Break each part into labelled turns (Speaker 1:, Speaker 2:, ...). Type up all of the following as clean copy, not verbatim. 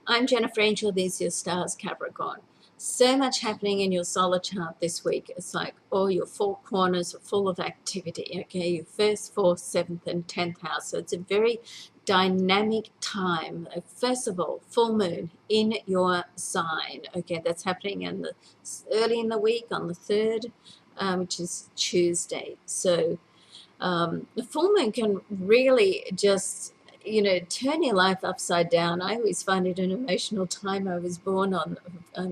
Speaker 1: I'm Jennifer Angel. These are your stars, Capricorn. So much happening in your solar chart this week. It's like all your four corners are full of activity. Okay, your first, fourth, seventh, and 10th house. So it's a very dynamic time. First of all, full moon in your sign. Okay, that's happening early in the week on the 3rd, which is Tuesday. So the full moon can really just, turn your life upside down. I always find it an emotional time. I was born on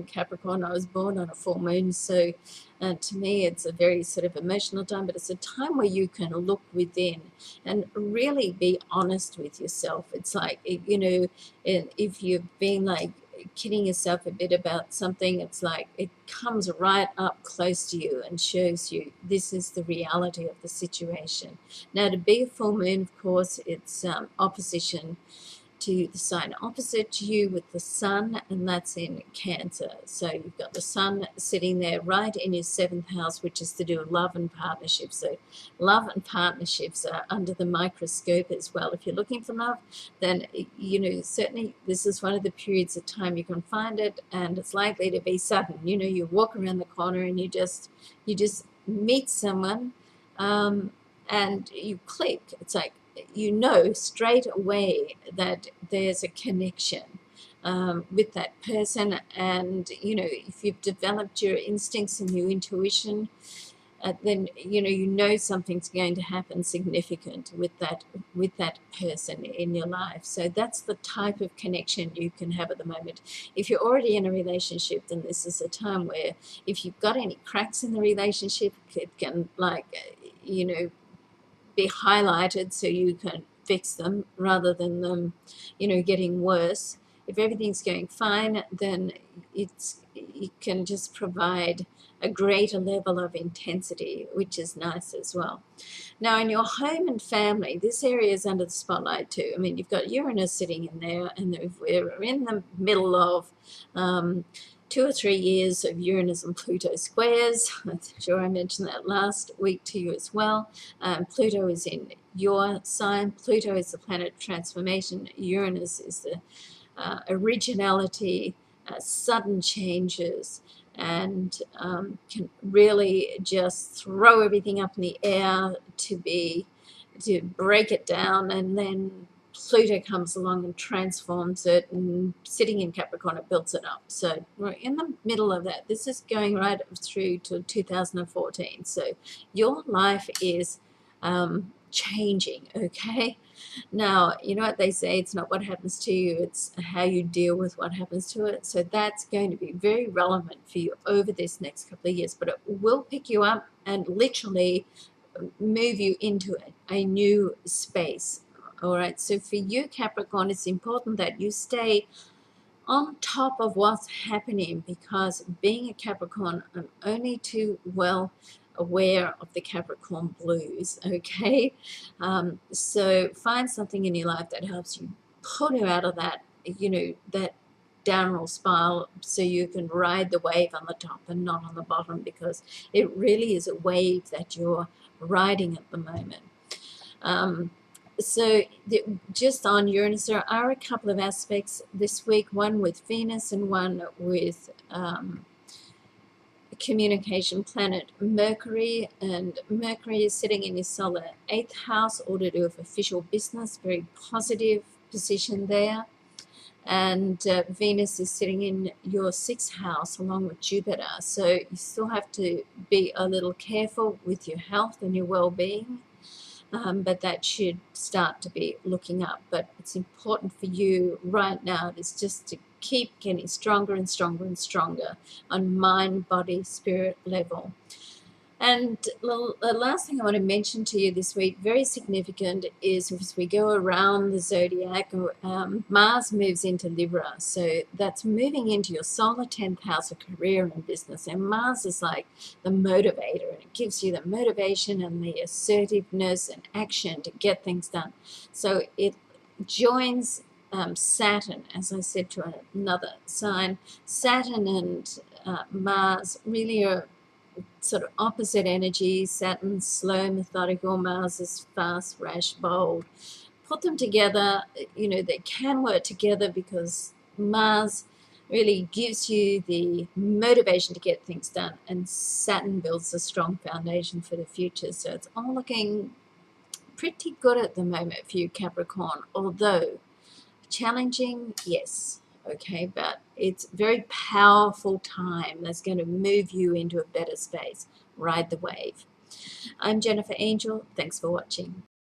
Speaker 1: Capricorn. I was born on a full moon. So to me, it's a very sort of emotional time, but it's a time where you can look within and really be honest with yourself. It's like, if you've been like kidding yourself a bit about something, it's like it comes right up close to you and shows you this is the reality of the situation. Now, to be a full moon, of course, it's opposition to the sign opposite to you with the sun, and that's in Cancer. So you've got the sun sitting there right in your 7th house, which is to do with love and partnerships. So love and partnerships are under the microscope as well. If you're looking for love, then certainly this is one of the periods of time you can find it, and it's likely to be sudden. You walk around the corner and you just meet someone, and you click. It's like straight away that there's a connection with that person. And if you've developed your instincts and your intuition, then something's going to happen significant with that person in your life. So that's the type of connection you can have at the moment. If you're already in a relationship, then this is a time where if you've got any cracks in the relationship, it can be highlighted so you can fix them rather than them, getting worse. If everything's going fine, then it can just provide a greater level of intensity, which is nice as well. Now, in your home and family, this area is under the spotlight too. I mean, you've got Uranus sitting in there, and we're in the middle of 2 or 3 years of Uranus and Pluto squares. I'm sure I mentioned that last week to you as well. Pluto is in your sign. Pluto is the planet of transformation. Uranus is the originality, sudden changes, and can really just throw everything up in the air to break it down, and then Pluto comes along and transforms it, and sitting in Capricorn, it builds it up. So we're in the middle of that. This is going right through to 2014. So your life is changing, okay? Now, you know what they say, it's not what happens to you, it's how you deal with what happens to it. So that's going to be very relevant for you over this next couple of years, but it will pick you up and literally move you into a new space. All right, so for you, Capricorn, it's important that you stay on top of what's happening, because being a Capricorn, I'm only too well aware of the Capricorn blues, okay? So find something in your life that helps you pull you out of that, that downward spiral, so you can ride the wave on the top and not on the bottom, because it really is a wave that you're riding at the moment. So just on Uranus, there are a couple of aspects this week, one with Venus and one with communication planet Mercury. And Mercury is sitting in your solar 8th house, all to do with official business, very positive position there. And Venus is sitting in your 6th house along with Jupiter. So you still have to be a little careful with your health and your well-being. But that should start to be looking up. But it's important for you right now is just to keep getting stronger and stronger and stronger on mind, body, spirit level. And the last thing I want to mention to you this week, very significant, is as we go around the zodiac, Mars moves into Libra. So that's moving into your solar 10th house of career and business. And Mars is like the motivator, and it gives you the motivation and the assertiveness and action to get things done. So it joins Saturn, as I said, to another sign. Saturn and Mars really are sort of opposite energy. Saturn's slow, methodical, Mars is fast, rash, bold. Put them together, they can work together because Mars really gives you the motivation to get things done, and Saturn builds a strong foundation for the future. So it's all looking pretty good at the moment for you, Capricorn, although challenging, yes, okay, but it's a very powerful time that's going to move you into a better space. Ride the wave. I'm Jennifer Angel. Thanks for watching.